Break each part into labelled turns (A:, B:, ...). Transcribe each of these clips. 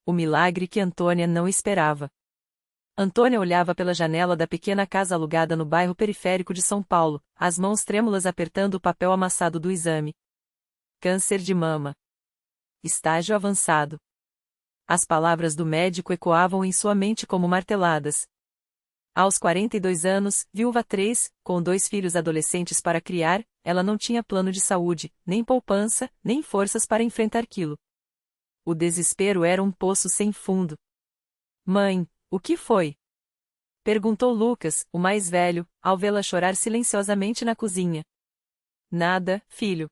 A: O milagre que Antônia não esperava. Antônia olhava pela janela da pequena casa alugada no bairro periférico de São Paulo, as mãos trêmulas apertando o papel amassado do exame. Câncer de mama. Estágio avançado. As palavras do médico ecoavam em sua mente como marteladas. Aos 42 anos, viúva 3, com 2 filhos adolescentes para criar, ela não tinha plano de saúde, nem poupança, nem forças para enfrentar aquilo. O desespero era um poço sem fundo. Mãe, o que foi? Perguntou Lucas, o mais velho, ao vê-la chorar silenciosamente na cozinha. Nada, filho.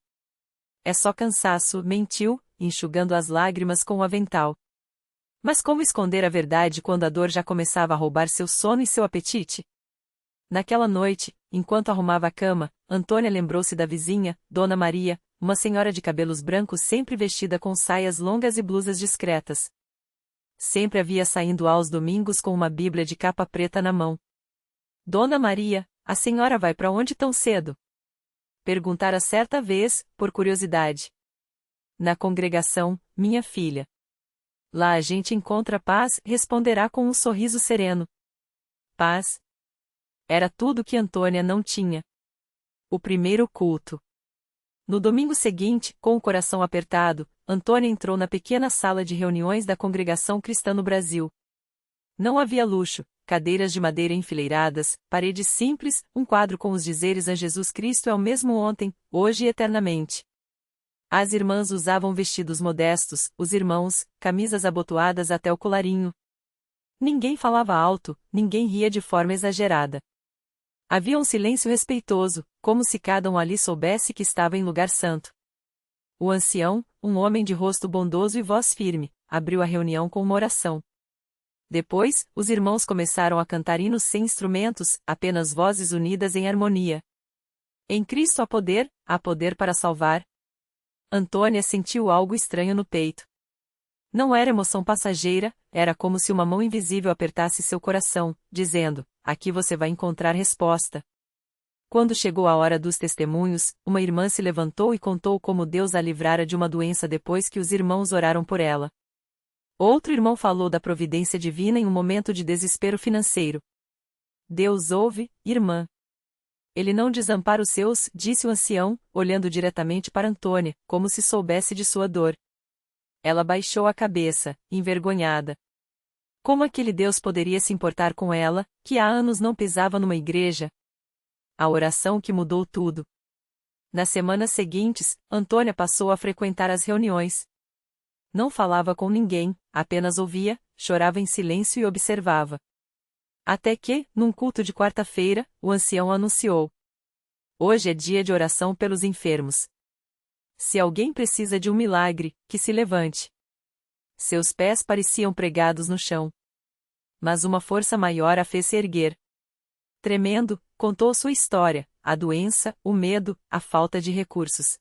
A: É só cansaço, mentiu, enxugando as lágrimas com o avental. Mas como esconder a verdade quando a dor já começava a roubar seu sono e seu apetite? Naquela noite, enquanto arrumava a cama, Antônia lembrou-se da vizinha, Dona Maria, uma senhora de cabelos brancos sempre vestida com saias longas e blusas discretas. Sempre havia saindo aos domingos com uma Bíblia de capa preta na mão. Dona Maria, a senhora vai para onde tão cedo? Perguntara certa vez, por curiosidade. Na congregação, minha filha. Lá a gente encontra paz, responderá com um sorriso sereno. Paz? Era tudo que Antônia não tinha. O primeiro culto. No domingo seguinte, com o coração apertado, Antônia entrou na pequena sala de reuniões da Congregação Cristã no Brasil. Não havia luxo, cadeiras de madeira enfileiradas, paredes simples, um quadro com os dizeres a Jesus Cristo é o mesmo ontem, hoje e eternamente. As irmãs usavam vestidos modestos, os irmãos, camisas abotoadas até o colarinho. Ninguém falava alto, ninguém ria de forma exagerada. Havia um silêncio respeitoso, como se cada um ali soubesse que estava em lugar santo. O ancião, um homem de rosto bondoso e voz firme, abriu a reunião com uma oração. Depois, os irmãos começaram a cantar hinos sem instrumentos, apenas vozes unidas em harmonia. Em Cristo há poder para salvar. Antônia sentiu algo estranho no peito. Não era emoção passageira, era como se uma mão invisível apertasse seu coração, dizendo: aqui você vai encontrar resposta. Quando chegou a hora dos testemunhos, uma irmã se levantou e contou como Deus a livrara de uma doença depois que os irmãos oraram por ela. Outro irmão falou da providência divina em um momento de desespero financeiro. Deus ouve, irmã. Ele não desampara os seus, disse o ancião, olhando diretamente para Antônia, como se soubesse de sua dor. Ela baixou a cabeça, envergonhada. Como aquele Deus poderia se importar com ela, que há anos não pisava numa igreja? A oração que mudou tudo. Nas semanas seguintes, Antônia passou a frequentar as reuniões. Não falava com ninguém, apenas ouvia, chorava em silêncio e observava. Até que, num culto de quarta-feira, o ancião anunciou: hoje é dia de oração pelos enfermos. Se alguém precisa de um milagre, que se levante. Seus pés pareciam pregados no chão. Mas uma força maior a fez se erguer. Tremendo, contou sua história, a doença, o medo, a falta de recursos.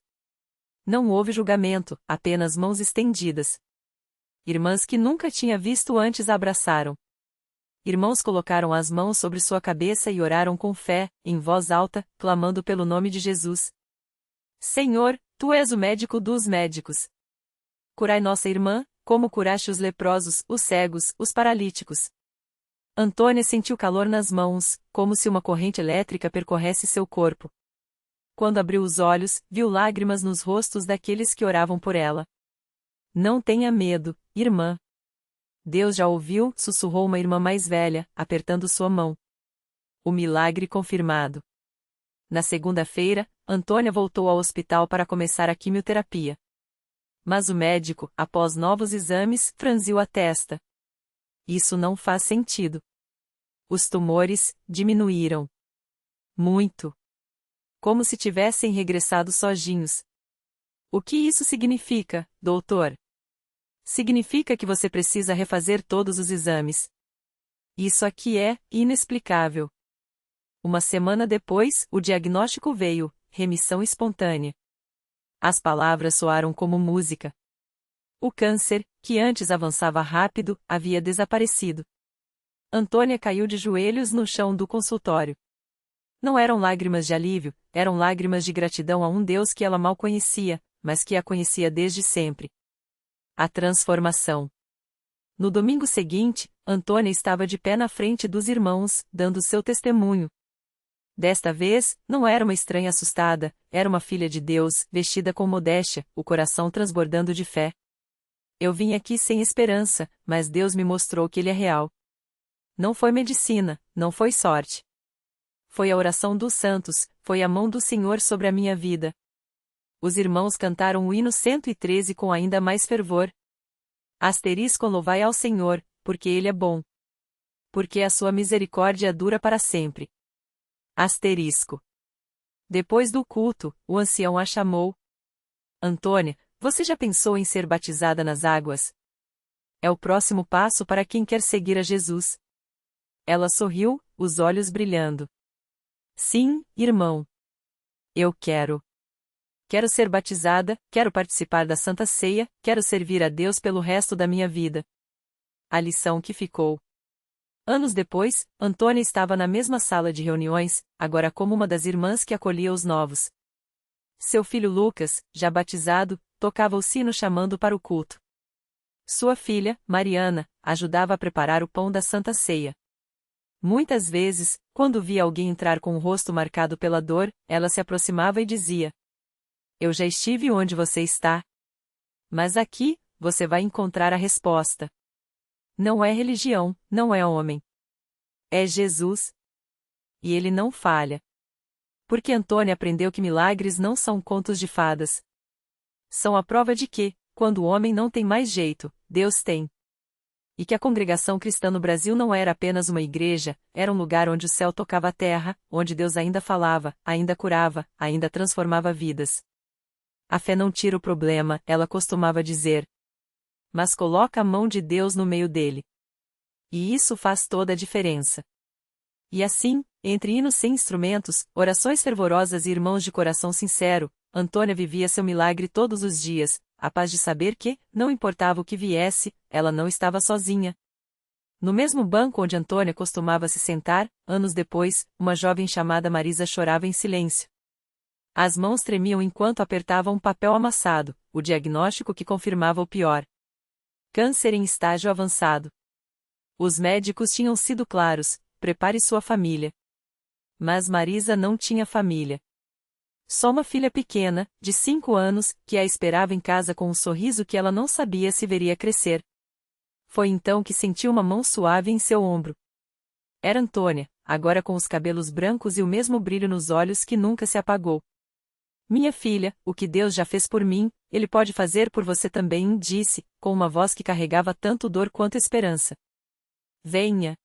A: Não houve julgamento, apenas mãos estendidas. Irmãs que nunca tinha visto antes a abraçaram. Irmãos colocaram as mãos sobre sua cabeça e oraram com fé, em voz alta, clamando pelo nome de Jesus. Senhor, tu és o médico dos médicos. Curai nossa irmã, como curaste os leprosos, os cegos, os paralíticos. Antônia sentiu calor nas mãos, como se uma corrente elétrica percorresse seu corpo. Quando abriu os olhos, viu lágrimas nos rostos daqueles que oravam por ela. Não tenha medo, irmã. Deus já ouviu, sussurrou uma irmã mais velha, apertando sua mão. O milagre confirmado. Na segunda-feira, Antônia voltou ao hospital para começar a quimioterapia. Mas o médico, após novos exames, franziu a testa. Isso não faz sentido. Os tumores diminuíram. Muito. Como se tivessem regressado sozinhos. O que isso significa, doutor? Significa que você precisa refazer todos os exames. Isso aqui é inexplicável. Uma semana depois, o diagnóstico veio: remissão espontânea. As palavras soaram como música. O câncer, que antes avançava rápido, havia desaparecido. Antônia caiu de joelhos no chão do consultório. Não eram lágrimas de alívio, eram lágrimas de gratidão a um Deus que ela mal conhecia, mas que a conhecia desde sempre. A transformação. No domingo seguinte, Antônia estava de pé na frente dos irmãos, dando seu testemunho. Desta vez, não era uma estranha assustada, era uma filha de Deus, vestida com modéstia, o coração transbordando de fé. Eu vim aqui sem esperança, mas Deus me mostrou que Ele é real. Não foi medicina, não foi sorte. Foi a oração dos santos, foi a mão do Senhor sobre a minha vida. Os irmãos cantaram o hino 113 com ainda mais fervor. Louvai ao Senhor, porque Ele é bom. Porque a sua misericórdia dura para sempre. Depois do culto, o ancião a chamou. Antônia, você já pensou em ser batizada nas águas? É o próximo passo para quem quer seguir a Jesus. Ela sorriu, os olhos brilhando. Sim, irmão. Eu quero. Quero ser batizada, quero participar da Santa Ceia, quero servir a Deus pelo resto da minha vida. A lição que ficou. Anos depois, Antônia estava na mesma sala de reuniões, agora como uma das irmãs que acolhia os novos. Seu filho Lucas, já batizado, tocava o sino chamando para o culto. Sua filha, Mariana, ajudava a preparar o pão da Santa Ceia. Muitas vezes, quando via alguém entrar com o rosto marcado pela dor, ela se aproximava e dizia: Eu já estive onde você está. Mas aqui, você vai encontrar a resposta. Não é religião, não é homem. É Jesus. E ele não falha. Porque Antônia aprendeu que milagres não são contos de fadas. São a prova de que, quando o homem não tem mais jeito, Deus tem. E que a congregação cristã no Brasil não era apenas uma igreja, era um lugar onde o céu tocava a terra, onde Deus ainda falava, ainda curava, ainda transformava vidas. A fé não tira o problema, ela costumava dizer. Mas coloca a mão de Deus no meio dele. E isso faz toda a diferença. E assim, entre hinos sem instrumentos, orações fervorosas e irmãos de coração sincero, Antônia vivia seu milagre todos os dias, a paz de saber que, não importava o que viesse, ela não estava sozinha. No mesmo banco onde Antônia costumava se sentar, anos depois, uma jovem chamada Marisa chorava em silêncio. As mãos tremiam enquanto apertava um papel amassado, o diagnóstico que confirmava o pior. Câncer em estágio avançado. Os médicos tinham sido claros: prepare sua família. Mas Marisa não tinha família. Só uma filha pequena, de 5 anos, que a esperava em casa com um sorriso que ela não sabia se veria crescer. Foi então que sentiu uma mão suave em seu ombro. Era Antônia, agora com os cabelos brancos e o mesmo brilho nos olhos que nunca se apagou. Minha filha, o que Deus já fez por mim, Ele pode fazer por você também, disse, com uma voz que carregava tanto dor quanto esperança. Venha.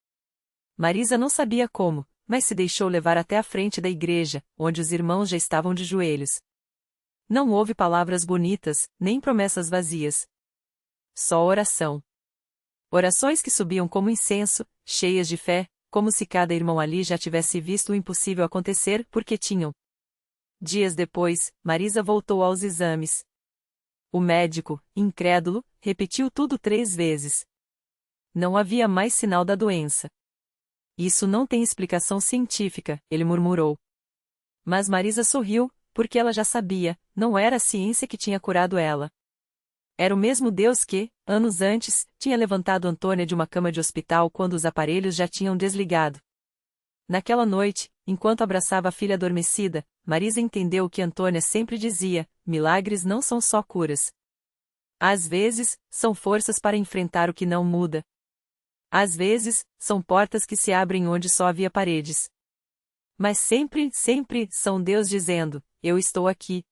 A: Marisa não sabia como, mas se deixou levar até a frente da igreja, onde os irmãos já estavam de joelhos. Não houve palavras bonitas, nem promessas vazias. Só oração. Orações que subiam como incenso, cheias de fé, como se cada irmão ali já tivesse visto o impossível acontecer porque tinham. Dias depois, Marisa voltou aos exames. O médico, incrédulo, repetiu tudo 3 vezes. Não havia mais sinal da doença. Isso não tem explicação científica, ele murmurou. Mas Marisa sorriu, porque ela já sabia, não era a ciência que tinha curado ela. Era o mesmo Deus que, anos antes, tinha levantado Antônia de uma cama de hospital quando os aparelhos já tinham desligado. Naquela noite, enquanto abraçava a filha adormecida, Marisa entendeu o que Antônia sempre dizia: milagres não são só curas. Às vezes, são forças para enfrentar o que não muda. Às vezes, são portas que se abrem onde só havia paredes. Mas sempre, sempre, são Deus dizendo: eu estou aqui.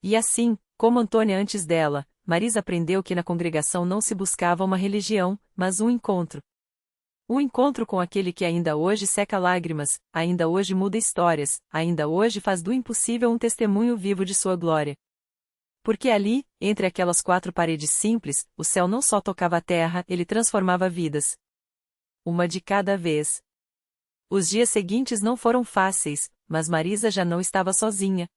A: E assim, como Antônia antes dela, Marisa aprendeu que na congregação não se buscava uma religião, mas um encontro. Um encontro com aquele que ainda hoje seca lágrimas, ainda hoje muda histórias, ainda hoje faz do impossível um testemunho vivo de sua glória. Porque ali, entre aquelas 4 paredes simples, o céu não só tocava a terra, ele transformava vidas. Uma de cada vez. Os dias seguintes não foram fáceis, mas Marisa já não estava sozinha.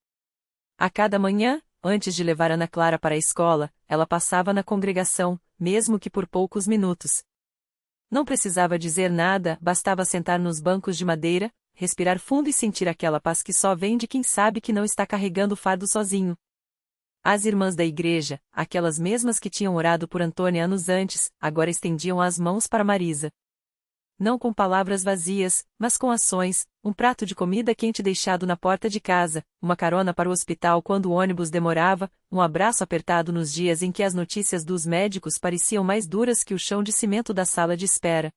A: A cada manhã, antes de levar Ana Clara para a escola, ela passava na congregação, mesmo que por poucos minutos. Não precisava dizer nada, bastava sentar nos bancos de madeira, respirar fundo e sentir aquela paz que só vem de quem sabe que não está carregando o fardo sozinho. As irmãs da igreja, aquelas mesmas que tinham orado por Antônia anos antes, agora estendiam as mãos para Marisa. Não com palavras vazias, mas com ações, um prato de comida quente deixado na porta de casa, uma carona para o hospital quando o ônibus demorava, um abraço apertado nos dias em que as notícias dos médicos pareciam mais duras que o chão de cimento da sala de espera.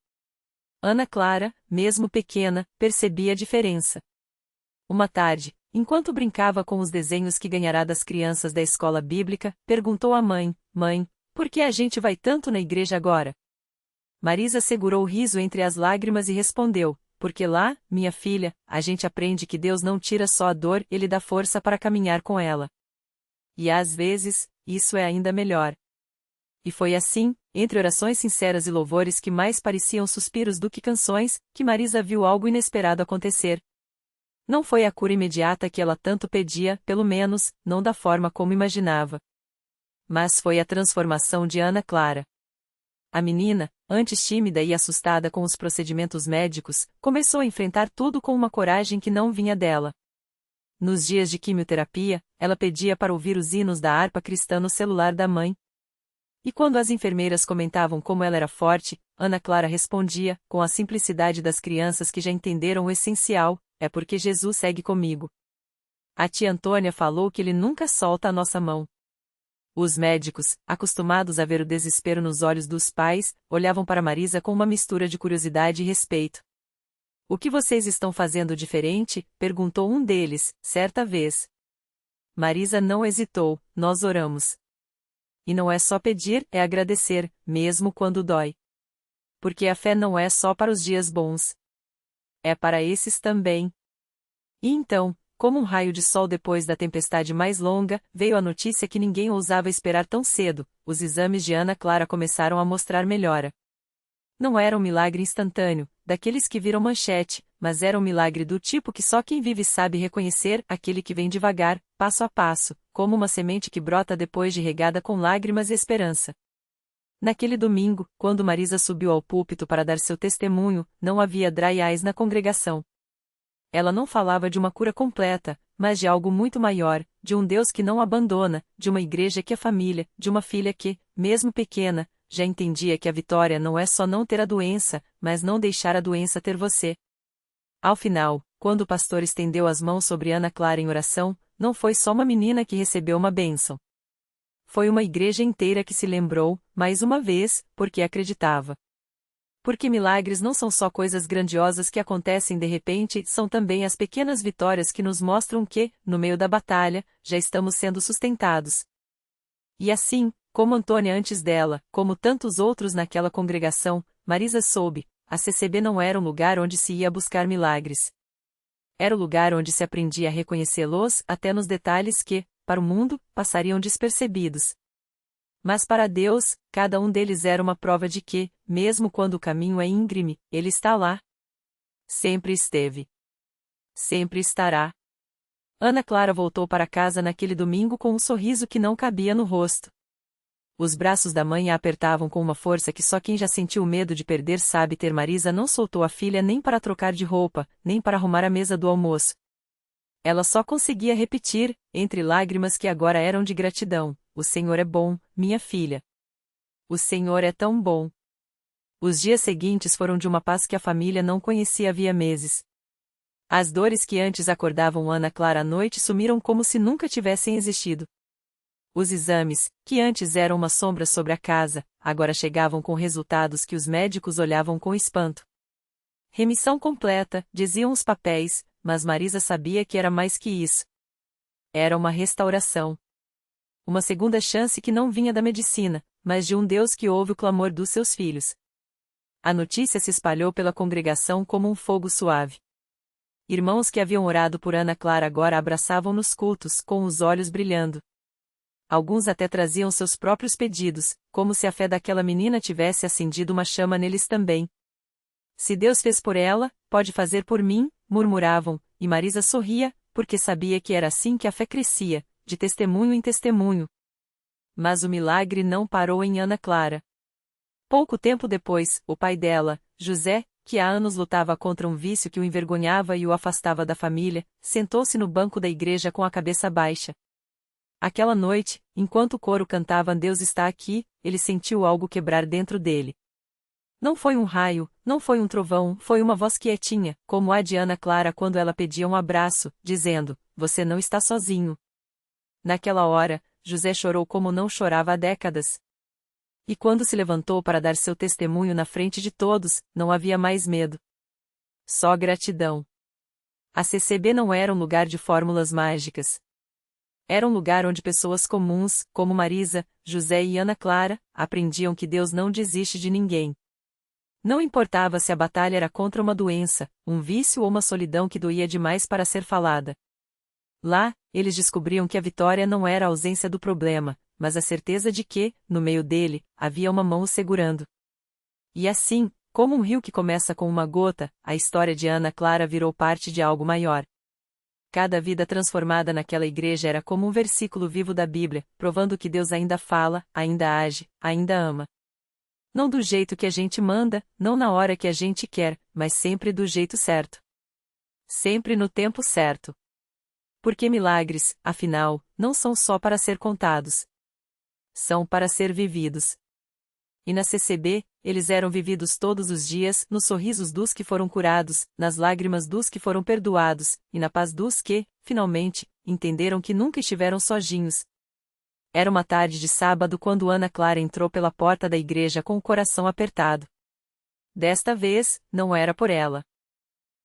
A: Ana Clara, mesmo pequena, percebia a diferença. Uma tarde, enquanto brincava com os desenhos que ganhará das crianças da escola bíblica, perguntou à mãe: Mãe, por que a gente vai tanto na igreja agora? Marisa segurou o riso entre as lágrimas e respondeu: Porque lá, minha filha, a gente aprende que Deus não tira só a dor, Ele dá força para caminhar com ela. E às vezes, isso é ainda melhor. E foi assim, entre orações sinceras e louvores que mais pareciam suspiros do que canções, que Marisa viu algo inesperado acontecer. Não foi a cura imediata que ela tanto pedia, pelo menos, não da forma como imaginava. Mas foi a transformação de Ana Clara. A menina, antes tímida e assustada com os procedimentos médicos, começou a enfrentar tudo com uma coragem que não vinha dela. Nos dias de quimioterapia, ela pedia para ouvir os hinos da harpa cristã no celular da mãe. E quando as enfermeiras comentavam como ela era forte, Ana Clara respondia, com a simplicidade das crianças que já entenderam o essencial: é porque Jesus segue comigo. A tia Antônia falou que ele nunca solta a nossa mão. Os médicos, acostumados a ver o desespero nos olhos dos pais, olhavam para Marisa com uma mistura de curiosidade e respeito. O que vocês estão fazendo diferente? Perguntou um deles, certa vez. Marisa não hesitou: nós oramos. E não é só pedir, é agradecer, mesmo quando dói. Porque a fé não é só para os dias bons. É para esses também. E então, como um raio de sol depois da tempestade mais longa, veio a notícia que ninguém ousava esperar tão cedo: os exames de Ana Clara começaram a mostrar melhora. Não era um milagre instantâneo, daqueles que viram manchete, mas era um milagre do tipo que só quem vive sabe reconhecer, aquele que vem devagar, passo a passo, como uma semente que brota depois de regada com lágrimas e esperança. Naquele domingo, quando Marisa subiu ao púlpito para dar seu testemunho, não havia dry eyes na congregação. Ela não falava de uma cura completa, mas de algo muito maior, de um Deus que não abandona, de uma igreja que é família, de uma filha que, mesmo pequena, já entendia que a vitória não é só não ter a doença, mas não deixar a doença ter você. Ao final, quando o pastor estendeu as mãos sobre Ana Clara em oração, não foi só uma menina que recebeu uma bênção. Foi uma igreja inteira que se lembrou, mais uma vez, porque acreditava. Porque milagres não são só coisas grandiosas que acontecem de repente, são também as pequenas vitórias que nos mostram que, no meio da batalha, já estamos sendo sustentados. E assim, como Antônia antes dela, como tantos outros naquela congregação, Marisa soube: a CCB não era um lugar onde se ia buscar milagres. Era o lugar onde se aprendia a reconhecê-los, até nos detalhes que, para o mundo, passariam despercebidos. Mas para Deus, cada um deles era uma prova de que, mesmo quando o caminho é íngreme, Ele está lá. Sempre esteve. Sempre estará. Ana Clara voltou para casa naquele domingo com um sorriso que não cabia no rosto. Os braços da mãe a apertavam com uma força que só quem já sentiu medo de perder sabe ter. Marisa não soltou a filha nem para trocar de roupa, nem para arrumar a mesa do almoço. Ela só conseguia repetir, entre lágrimas que agora eram de gratidão: o Senhor é bom, minha filha. O Senhor é tão bom. Os dias seguintes foram de uma paz que a família não conhecia havia meses. As dores que antes acordavam Ana Clara à noite sumiram como se nunca tivessem existido. Os exames, que antes eram uma sombra sobre a casa, agora chegavam com resultados que os médicos olhavam com espanto. Remissão completa, diziam os papéis, mas Marisa sabia que era mais que isso. Era uma restauração. Uma segunda chance que não vinha da medicina, mas de um Deus que ouve o clamor dos seus filhos. A notícia se espalhou pela congregação como um fogo suave. Irmãos que haviam orado por Ana Clara agora a abraçavam nos cultos, com os olhos brilhando. Alguns até traziam seus próprios pedidos, como se a fé daquela menina tivesse acendido uma chama neles também. Se Deus fez por ela, pode fazer por mim, murmuravam, e Marisa sorria, porque sabia que era assim que a fé crescia, de testemunho em testemunho. Mas o milagre não parou em Ana Clara. Pouco tempo depois, o pai dela, José, que há anos lutava contra um vício que o envergonhava e o afastava da família, sentou-se no banco da igreja com a cabeça baixa. Aquela noite, enquanto o coro cantava Deus está aqui, ele sentiu algo quebrar dentro dele. Não foi um raio, não foi um trovão, foi uma voz quietinha, como a de Ana Clara quando ela pedia um abraço, dizendo: você não está sozinho. Naquela hora, José chorou como não chorava há décadas. E quando se levantou para dar seu testemunho na frente de todos, não havia mais medo. Só gratidão. A CCB não era um lugar de fórmulas mágicas. Era um lugar onde pessoas comuns, como Marisa, José e Ana Clara, aprendiam que Deus não desiste de ninguém. Não importava se a batalha era contra uma doença, um vício ou uma solidão que doía demais para ser falada. Lá, eles descobriam que a vitória não era a ausência do problema, mas a certeza de que, no meio dele, havia uma mão o segurando. E assim, como um rio que começa com uma gota, a história de Ana Clara virou parte de algo maior. Cada vida transformada naquela igreja era como um versículo vivo da Bíblia, provando que Deus ainda fala, ainda age, ainda ama. Não do jeito que a gente manda, não na hora que a gente quer, mas sempre do jeito certo. Sempre no tempo certo. Porque milagres, afinal, não são só para ser contados. São para ser vividos. E na CCB, eles eram vividos todos os dias, nos sorrisos dos que foram curados, nas lágrimas dos que foram perdoados, e na paz dos que, finalmente, entenderam que nunca estiveram sozinhos. Era uma tarde de sábado quando Ana Clara entrou pela porta da igreja com o coração apertado. Desta vez, não era por ela.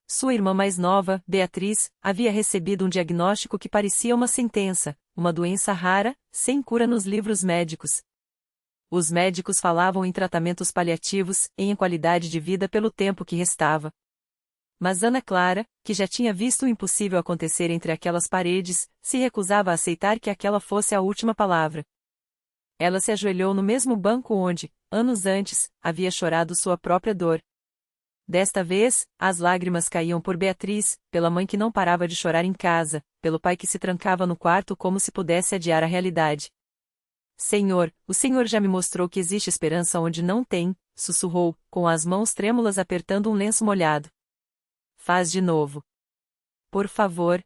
A: Sua irmã mais nova, Beatriz, havia recebido um diagnóstico que parecia uma sentença, uma doença rara, sem cura nos livros médicos. Os médicos falavam em tratamentos paliativos, em qualidade de vida pelo tempo que restava. Mas Ana Clara, que já tinha visto o impossível acontecer entre aquelas paredes, se recusava a aceitar que aquela fosse a última palavra. Ela se ajoelhou no mesmo banco onde, anos antes, havia chorado sua própria dor. Desta vez, as lágrimas caíam por Beatriz, pela mãe que não parava de chorar em casa, pelo pai que se trancava no quarto como se pudesse adiar a realidade. Senhor, o Senhor já me mostrou que existe esperança onde não tem, sussurrou, com as mãos trêmulas apertando um lenço molhado. Faz de novo. Por favor.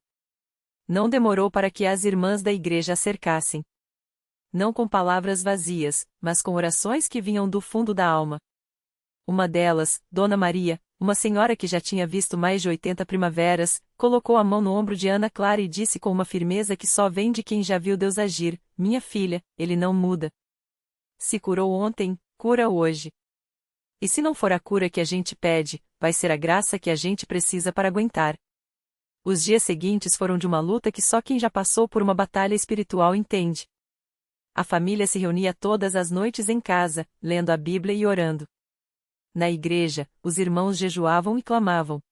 A: Não demorou para que as irmãs da igreja a cercassem. Não com palavras vazias, mas com orações que vinham do fundo da alma. Uma delas, Dona Maria, uma senhora que já tinha visto mais de 80 primaveras, colocou a mão no ombro de Ana Clara e disse com uma firmeza que só vem de quem já viu Deus agir: minha filha, ele não muda. Se curou ontem, cura hoje. E se não for a cura que a gente pede, vai ser a graça que a gente precisa para aguentar. Os dias seguintes foram de uma luta que só quem já passou por uma batalha espiritual entende. A família se reunia todas as noites em casa, lendo a Bíblia e orando. Na igreja, os irmãos jejuavam e clamavam.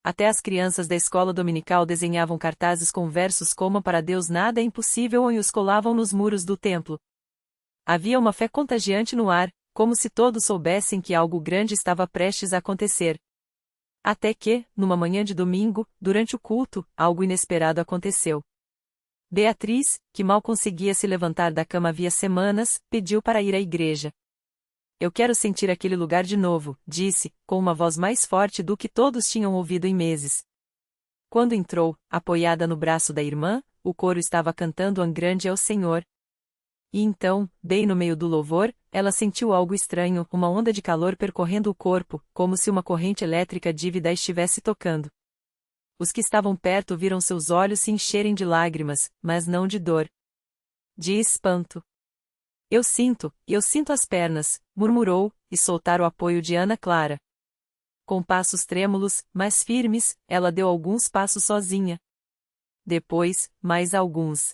A: Até as crianças da escola dominical desenhavam cartazes com versos como para Deus nada é impossível e os colavam nos muros do templo. Havia uma fé contagiante no ar, como se todos soubessem que algo grande estava prestes a acontecer. Até que, numa manhã de domingo, durante o culto, algo inesperado aconteceu. Beatriz, que mal conseguia se levantar da cama havia semanas, pediu para ir à igreja. Eu quero sentir aquele lugar de novo, disse, com uma voz mais forte do que todos tinham ouvido em meses. Quando entrou, apoiada no braço da irmã, o coro estava cantando "An grande é o Senhor". E então, bem no meio do louvor, ela sentiu algo estranho, uma onda de calor percorrendo o corpo, como se uma corrente elétrica dívida a estivesse tocando. Os que estavam perto viram seus olhos se encherem de lágrimas, mas não de dor. De espanto. Eu sinto as pernas, murmurou, e soltar o apoio de Ana Clara. Com passos trêmulos, mas firmes, ela deu alguns passos sozinha. Depois, mais alguns.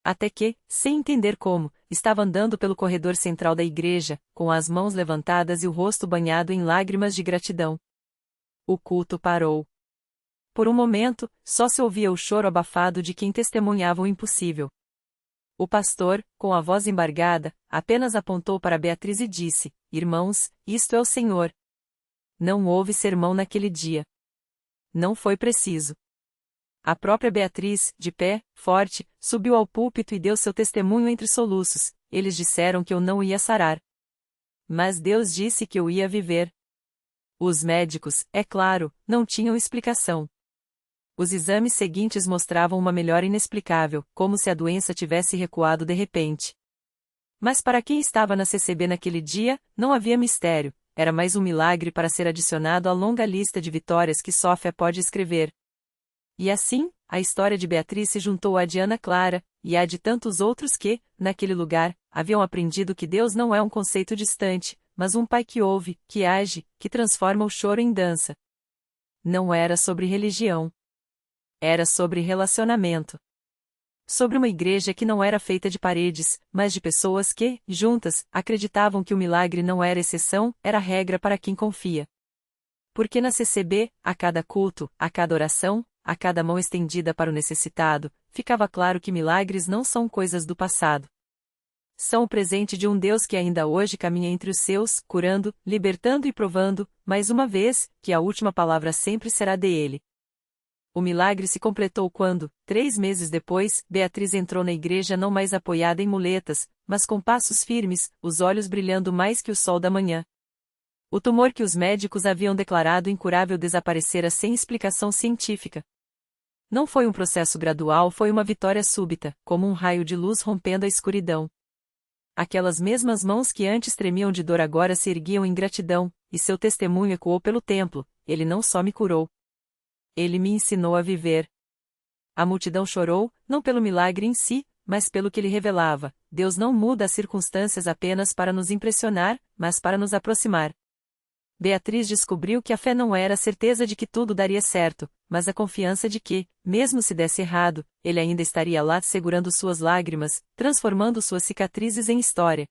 A: Até que, sem entender como, estava andando pelo corredor central da igreja, com as mãos levantadas e o rosto banhado em lágrimas de gratidão. O culto parou. Por um momento, só se ouvia o choro abafado de quem testemunhava o impossível. O pastor, com a voz embargada, apenas apontou para Beatriz e disse: Irmãos, isto é o Senhor. Não houve sermão naquele dia. Não foi preciso. A própria Beatriz, de pé, forte, subiu ao púlpito e deu seu testemunho entre soluços. Eles disseram que eu não ia sarar. Mas Deus disse que eu ia viver. Os médicos, é claro, não tinham explicação. Os exames seguintes mostravam uma melhora inexplicável, como se a doença tivesse recuado de repente. Mas para quem estava na CCB naquele dia, não havia mistério, era mais um milagre para ser adicionado à longa lista de vitórias que só a fé pode escrever. E assim, a história de Beatriz se juntou à de Ana Clara, e à de tantos outros que, naquele lugar, haviam aprendido que Deus não é um conceito distante, mas um Pai que ouve, que age, que transforma o choro em dança. Não era sobre religião. Era sobre relacionamento. Sobre uma igreja que não era feita de paredes, mas de pessoas que, juntas, acreditavam que o milagre não era exceção, era regra para quem confia. Porque na CCB, a cada culto, a cada oração, a cada mão estendida para o necessitado, ficava claro que milagres não são coisas do passado. São o presente de um Deus que ainda hoje caminha entre os seus, curando, libertando e provando, mais uma vez, que a última palavra sempre será dele. O milagre se completou quando, 3 meses depois, Beatriz entrou na igreja não mais apoiada em muletas, mas com passos firmes, os olhos brilhando mais que o sol da manhã. O tumor que os médicos haviam declarado incurável desaparecera sem explicação científica. Não foi um processo gradual, foi uma vitória súbita, como um raio de luz rompendo a escuridão. Aquelas mesmas mãos que antes tremiam de dor agora se erguiam em gratidão, e seu testemunho ecoou pelo templo: ele não só me curou. Ele me ensinou a viver. A multidão chorou, não pelo milagre em si, mas pelo que ele revelava: Deus não muda as circunstâncias apenas para nos impressionar, mas para nos aproximar. Beatriz descobriu que a fé não era a certeza de que tudo daria certo, mas a confiança de que, mesmo se desse errado, ele ainda estaria lá segurando suas lágrimas, transformando suas cicatrizes em história.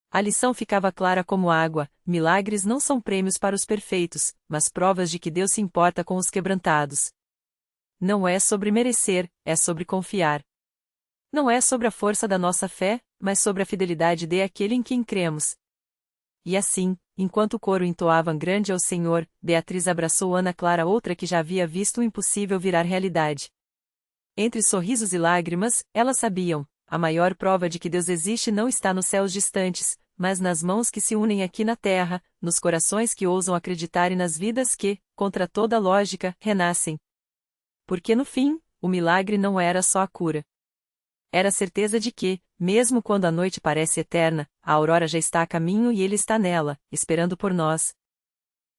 A: A lição ficava clara como água: milagres não são prêmios para os perfeitos, mas provas de que Deus se importa com os quebrantados. Não é sobre merecer, é sobre confiar. Não é sobre a força da nossa fé, mas sobre a fidelidade daquele em quem cremos. E assim, enquanto o coro entoava grande ao Senhor, Beatriz abraçou Ana Clara, outra que já havia visto o impossível virar realidade. Entre sorrisos e lágrimas, elas sabiam: a maior prova de que Deus existe não está nos céus distantes, mas nas mãos que se unem aqui na terra, nos corações que ousam acreditar e nas vidas que, contra toda lógica, renascem. Porque no fim, o milagre não era só a cura. Era a certeza de que, mesmo quando a noite parece eterna, a aurora já está a caminho e ele está nela, esperando por nós.